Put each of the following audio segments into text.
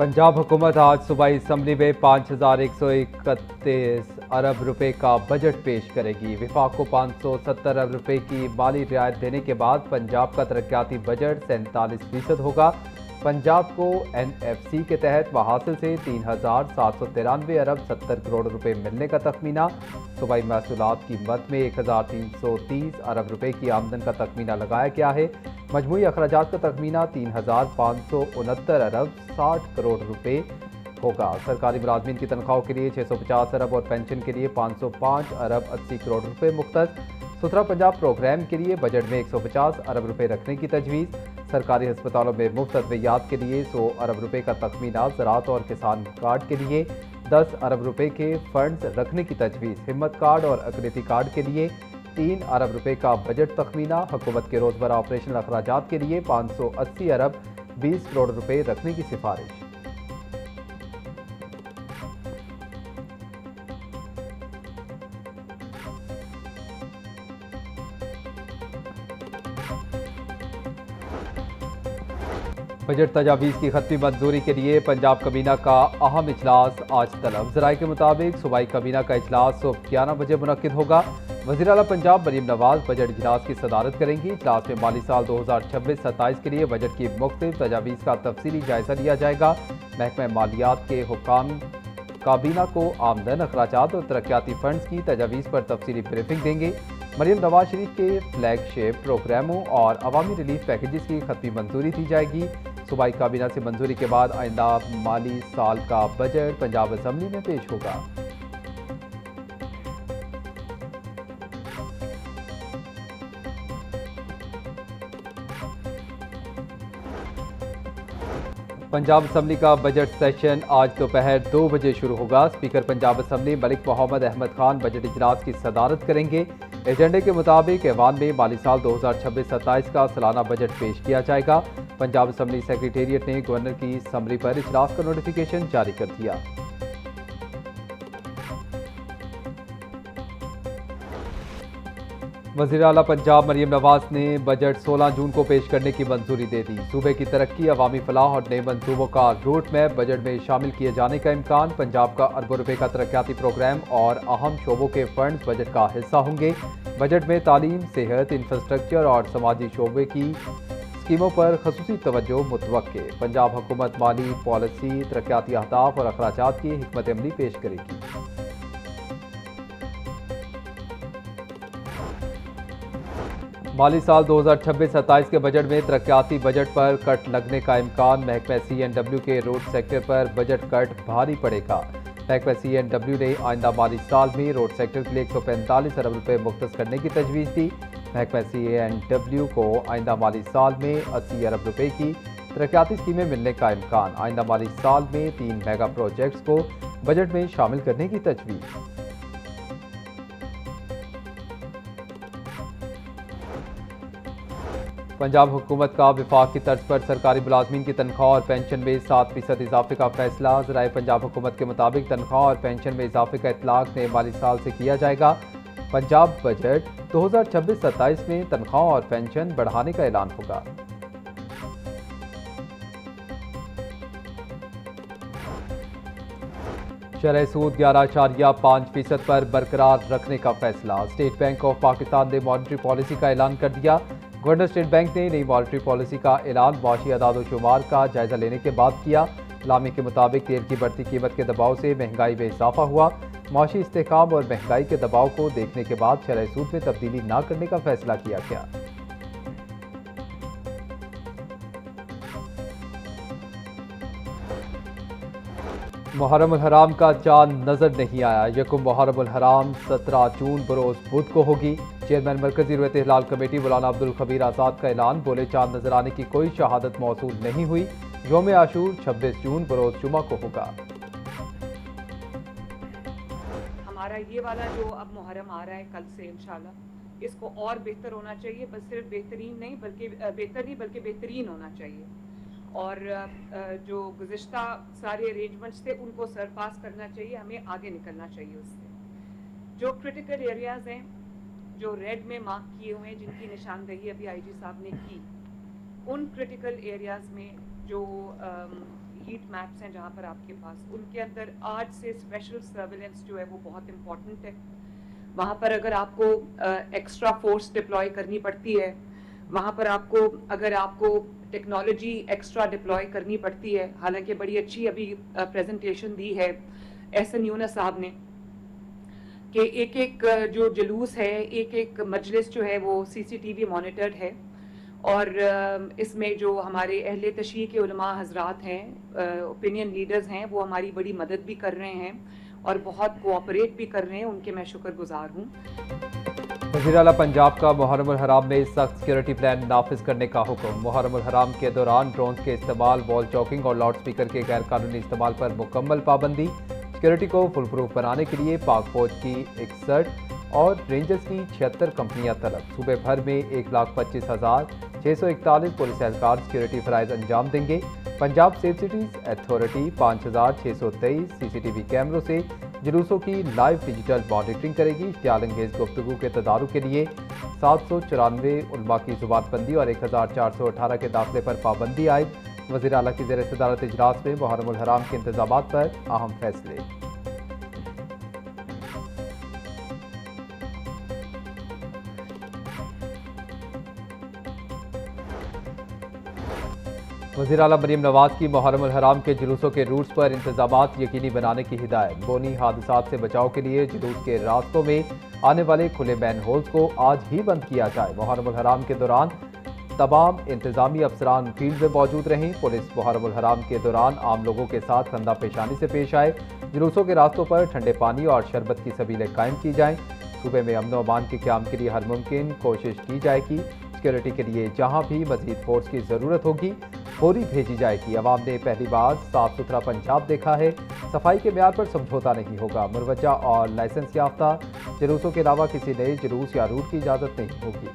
पंजाब हुकूमत आज सूबाई असम्बली में 5,131 अरब रुपए का बजट पेश करेगी। विफाक को 570 अरब रुपए की माली रियायत देने के बाद पंजाब का तरक्याती बजट 47% होगा। पंजाब को NFC के तहत महासिल से 3,793 अरब 70 करोड़ रुपए मिलने का तखमीना। सूबाई महसूलात की मद में 1,330 अरब रुपए की आमदन का तखमीना लगाया गया है। मजमूई अखराजात का तखमीना 3,569 अरब 60 करोड़ रुपए होगा। सरकारी मुलाजमीन की तनख्वाहों के लिए 650 अरब और पेंशन के लिए 505 अरब 80 करोड़ रुपए मुख्तस। सुथरा पंजाब प्रोग्राम के लिए बजट में 150 अरब रुपए रखने की तजवीज़। सरकारी अस्पतालों में मुफ्त अद्वियात के लिए 100 अरब रुपए का तखमीना। ज़राअत और किसान कार्ड के लिए 10 अरब रुपए के फंड्स रखने की तजवीज़। हिम्मत कार्ड और अकलियती कार्ड के लिए 3 अरब रुपए का बजट तखमीना। हुकूमत के रोज़मर्रा ऑपरेशनल अखराजात के लिए 580 अरब 20 करोड़ रुपए रखने की सिफारिश। बजट तजावीज़ की खत्मी मंजूरी के लिए पंजाब कबीना का अहम इजलास आज तलब। ज़राए के मुताबिक सूबाई कबीना का इजलास सुबह 11 बजे मुनक्किद होगा। वज़ीर आला पंजाब मरीम नवाज बजट इजलास की सदारत करेंगी। इजलास में माली साल 2026-27 के लिए बजट की मुख्तलिफ तजावीज़ का तफसीली जायजा लिया जाएगा। महकमा मालियात के हुक्काम काबीना को आमदन, अखराजात और तरक्याती फंड्स की तजावीज़ पर तफसीली ब्रीफिंग देंगे। मरीम नवाज शरीफ के फ्लैगशिप प्रोग्रामों और अवामी रिलीफ पैकेजेस की खत्मी मंजूरी दी जाएगी। सूबाई काबीना से मंजूरी के बाद आइंदा माली साल का बजट पंजाब असम्बली में पेश होगा। पंजाब असम्बली का बजट सेशन आज दोपहर 2 बजे शुरू होगा। Speaker Punjab assembly Malik Mohammad Ahmad Khan budget इजलास की सदारत करेंगे। एजेंडे के मुताबिक ऐवान में माली साल 2026-27 का सालाना बजट पेश किया जाएगा। पंजाब असम्बली सेक्रेटेरिएट ने गवर्नर की समरी पर इजलास का नोटिफिकेशन जारी कर दिया। वज़ीर आला पंजाब मरीम नवाज ने बजट 16 जून को पेश करने की मंजूरी दे दी। सूबे की तरक्की, अवामी फलाह और नए मंसूबों का रूट मैप बजट में शामिल किए जाने का इम्कान। पंजाब का अरबों रुपए का तरक्याती प्रोग्राम और अहम शोबों के फंड्स बजट का हिस्सा होंगे। बजट में तालीम, सेहत, इंफ्रास्ट्रक्चर और समाजी शोबे की स्कीमों पर खसूसी तवज्जो मुतवक्के। पंजाब हुकूमत माली पॉलिसी, तरक्याती अहदाफ और अखराजात की हिकमत अमली पेश करेगी। माली साल 2026-27 के बजट में तरक्याती बजट पर कट लगने का इम्कान। महकमा CNW के रोड सेक्टर पर बजट कट भारी पड़ेगा। महकमा CNW ने आइंदा माली साल में रोड सेक्टर के लिए 145 अरब रुपए मुख्तस करने की तजवीज़ दी। महकमा CNW को आइंदा माली साल में 80 अरब रुपए की तरक्याती स्कीमें मिलने का इम्कान। आइंदा माली साल में 3 मेगा प्रोजेक्ट्स को बजट में शामिल करने की तजवीज़। पंजाब हुकूमत का विफाक की तर्ज पर सरकारी मुलाजमीन की तनख्वाह और पेंशन में 7% इजाफे का फैसला। ज़राए पंजाब हुकूमत के मुताबिक तनख्वाह और पेंशन में इजाफे का इतलाक नए माली साल से किया जाएगा। पंजाब बजट 2026-27 में तनख्वाह और पेंशन बढ़ाने का ऐलान होगा। शरह सूद 11.5% पर बरकरार रखने का फैसला। स्टेट बैंक ऑफ पाकिस्तान ने मॉनिटरी पॉलिसी का ऐलान कर दिया। गवर्नर स्टेट बैंक ने नई मॉनिटरी पॉलिसी का ऐलान मुआशी अदाद-ओ-शुमार का जायजा लेने के बाद किया। इलामी के मुताबिक तेल की बढ़ती कीमत के दबाव से महंगाई में इजाफा हुआ। मुआशी इस्तेहकाम और महंगाई के दबाव को देखने के बाद शरह सूद में तब्दीली न करने का फैसला किया गया। मुहर्रम उल हराम का चांद नजर नहीं आया। यकुम मुहर्रम उल हराम 17 जून बरोज बुध को होगी। चेयरमैन मरकजी रूयत हिलाल कमेटी मौलाना अब्दुल खबीर आज़ाद का ऐलान। बोले चांद नजर आने की कोई शहादत मौसूल नहीं हुई। यौम आशूर 26 जून बरोज जुमा को होगा। हमारा ये वाला जो अब मुहर्रम आ रहा है कल से इंशाल्लाह, इसको और बेहतर होना चाहिए। बस सिर्फ बेहतरीन नहीं बल्कि बेहतरीन होना चाहिए। और जो गुज़िश्ता सारे अरेंजमेंट्स थे उनको सरपास करना चाहिए। हमें आगे निकलना चाहिए उससे। जो क्रिटिकल एरियाज़ हैं जो रेड में मार्क किए हुए हैं, जिनकी निशानदही अभी IG साहब ने की, उन क्रिटिकल एरियाज़ में जो हीट मैप्स हैं जहाँ पर आपके पास, उनके अंदर आज से स्पेशल सर्विलेंस जो है वो बहुत इम्पॉर्टेंट है। वहाँ पर अगर आपको एक्स्ट्रा फोर्स डिप्लॉय करनी पड़ती है, वहाँ पर अगर आपको टेक्नोलॉजी एक्स्ट्रा डिप्लॉय करनी पड़ती है, हालांकि बड़ी अच्छी अभी प्रेजेंटेशन दी है एहसन यूनुस साहब ने कि एक एक जो जुलूस है, एक एक मजलिस जो है वो सीसीटीवी मॉनिटर्ड है, और इसमें जो हमारे अहले तशरीह के उलमा हजरात हैं, ओपिनियन लीडर्स हैं, वो हमारी बड़ी मदद भी कर रहे हैं और बहुत कोऑपरेट भी कर रहे हैं, उनके मैं शुक्रगुजार हूँ। वज़ीर आला पंजाब का मुहर्रम उल हराम में सख्त सिक्योरिटी प्लान नाफिज करने का हुक्म। मुहर्रम उल हराम के दौरान ड्रोन के इस्तेमाल, वॉल चौकिंग और लाउड स्पीकर के गैर कानूनी इस्तेमाल पर मुकम्मल पाबंदी। सिक्योरिटी को फुल प्रूफ बनाने के लिए पाक फौज की 61 और रेंजर्स की 76 कंपनियां तलब। सूबे भर में 1,25,641 पुलिस एहलकार सिक्योरिटी फराइज अंजाम देंगे। Punjab safe cities authority 5,623 CCTV कैमरों से जुलूसों की लाइव डिजिटल मॉनिटरिंग करेगी। इश्तियाल अंगेज गुफ्तगू के तदारुक के लिए 794 उलमा की जुबानबंदी और 1,418 के दाखिले पर पाबंदी आयद। वज़ीर आला की ज़ेर सदारत इजलास में मुहर्रम उल हराम के इंतजामात पर अहम फैसले। वज़ीर आला मरीम नवाज की मुहर्रम उल हराम के जुलूसों के रूट्स पर इंतजामात यकीनी बनाने की हिदायत। बोनी हादसात से बचाव के लिए जुलूस के रास्तों में आने वाले खुले मैन होल्स को आज ही बंद किया जाए। मुहर्रम उल हराम के दौरान तमाम इंतजामी अफसरान फील्ड में मौजूद रहें। पुलिस मुहर्रम उल हराम के दौरान आम लोगों के साथ कंधा पेशानी से पेश आए। जुलूसों के रास्तों पर ठंडे पानी और शरबत की सबीलें कायम की जाएं। सूबे में अमन व अमान के क़याम के लिए हर मुमकिन कोशिश की जाएगी। सिक्योरिटी के लिए जहाँ भी मज़ीद फोर्स की ज़रूरत होगी फौरी भेजी जाएगी। अवाम ने पहली बार साफ सुथरा पंजाब देखा है, सफाई के म्यार पर समझौता नहीं होगा। मुरवजा और लाइसेंस याफ्ता जुलूसों के अलावा किसी नए जुलूस या रूट की इजाज़त नहीं होगी।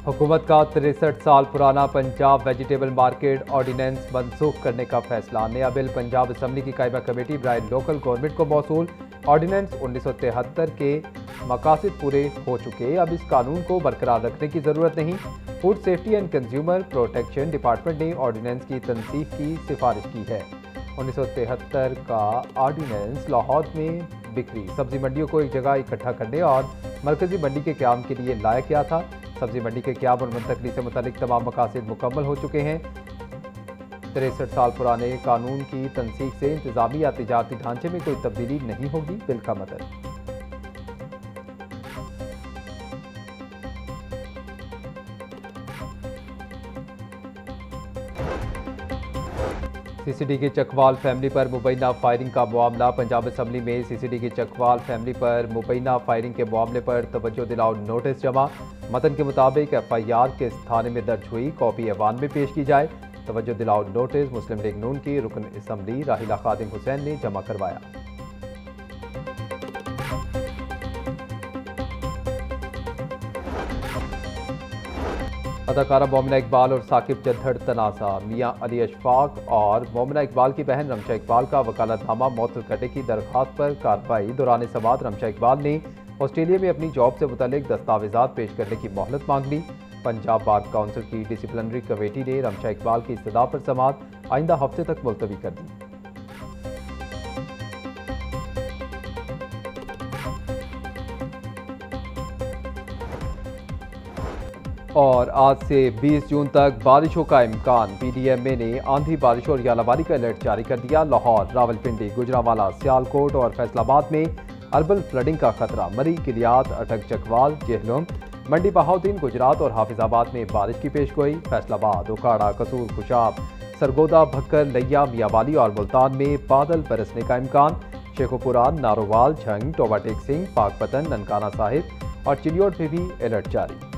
हुकूमत का 63 साल पुराना पंजाब वेजिटेबल मार्केट ऑर्डिनेंस मनसूख करने का फैसला। नया बिल पंजाब असम्बली की कायमा कमेटी बराए लोकल गवर्नमेंट को मौसूल। ऑर्डिनेंस 1973 के मकासद पूरे हो चुके, अब इस कानून को बरकरार रखने की ज़रूरत नहीं। Food safety and consumer protection department ने ऑर्डिनेंस की तनसीख की सिफारिश की है। 1973 का ऑर्डिनेंस लाहौर में बिक्री सब्जी मंडियों को एक जगह इकट्ठा करने और मरकजी मंडी के क़याम के लिए लाया गया था। सब्जी मंडी के क़याम और मुंतकली से मुतालिक तमाम मकासद मुकम्मल हो चुके हैं। 63 साल पुराने कानून की तनसीख से इंतजामी या तिजारती ढांचे में कोई तब्दीली नहीं होगी। बिल का मतलब सीसीडी की चकवाल फैमिली पर मुबैना फायरिंग का मामला। पंजाब असम्बली में सीसीडी की चकवाल फैमिली पर मुबैना फायरिंग के मामले पर तवज्जो दिलाओ नोटिस जमा। मतन के मुताबिक FIR किस थाने में दर्ज हुई, कॉपी ऐवान में पेश की जाए। तवज्जो दिलाओ नोटिस मुस्लिम लीग नून की रुकन असम्बली राहिला खादिम हुसैन ने जमा करवाया। अदाकारा मोमिना इकबाल और साकिब जद्दड़ तनाज़ा। मियां अली अशफाक और मोमिना इकबाल की बहन रमशा इकबाल का वकालतनामा मुअत्तल करने की दरख्वास्त पर कार्रवाई। दौरान समाअत रमशा इकबाल ने ऑस्ट्रेलिया में अपनी जॉब से मुतल्लिक दस्तावेजात पेश करने की मोहलत मांग ली। पंजाब बार काउंसिल की डिसिप्लिनरी कमेटी ने रमशा इकबाल की इस्तदा पर समाअत आइंदा हफ्ते तक मुलतवी कर दी। और आज से 20 जून तक बारिशों का इम्कान। PDMA ने आंधी, बारिश और यालाबारी का अलर्ट जारी कर दिया। लाहौर, रावलपिंडी, गुजरांवाला, सियालकोट और फैसलाबाद में अर्बन फ्लडिंग का खतरा। मरी, किलियात, अटक, चकवाल, जेहलम, मंडी बहाउद्दीन, गुजरात और हाफिजाबाद में बारिश की पेशगोई। फैसलाबाद, उकाड़ा, कसूर, खुशाब, सरगोदा, भक्कर, लिया, मियावाली और मुल्तान में बादल बरसने का इम्कान। शेखोपुरा, नारोवाल, झंग, टोबा टेक सिंह, पाकपतन, ननकाना साहिब और चिलियोट में भी अलर्ट जारी।